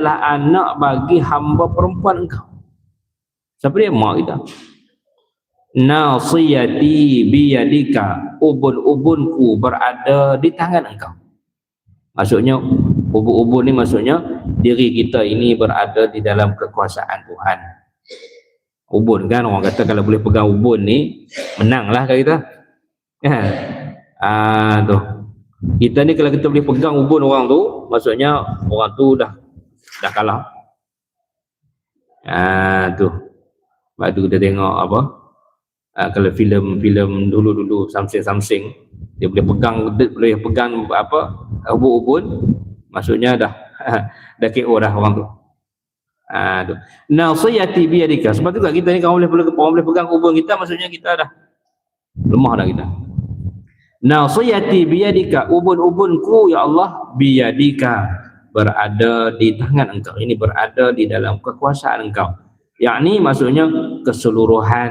adalah anak bagi hamba perempuan engkau. Siapa dia? Mak kita. Nasiyati biyadika, ubun-ubunku berada di tangan engkau. Maksudnya ubun-ubun ni maksudnya diri kita ini berada di dalam kekuasaan Tuhan. Ubun kan, orang kata kalau boleh pegang ubun ni menanglah kan kita. Tu. Kita ni kalau kita boleh pegang ubun orang tu, maksudnya orang tu dah kalah. Tu. Lepas tu kita tengok apa? Kalau filem-filem dulu something dia boleh pegang apa ubun-ubun, maksudnya dah KO dah orang tu. Tu. Nasiyati biyadika. Sebab tu kat kita ni kalau boleh pegang ubun kita, maksudnya kita dah lemah dah kita. Nasiyati biyadika, ubun-ubunku ya Allah biyadika, berada di tangan engkau. Ini berada di dalam kekuasaan engkau. Yakni maksudnya keseluruhan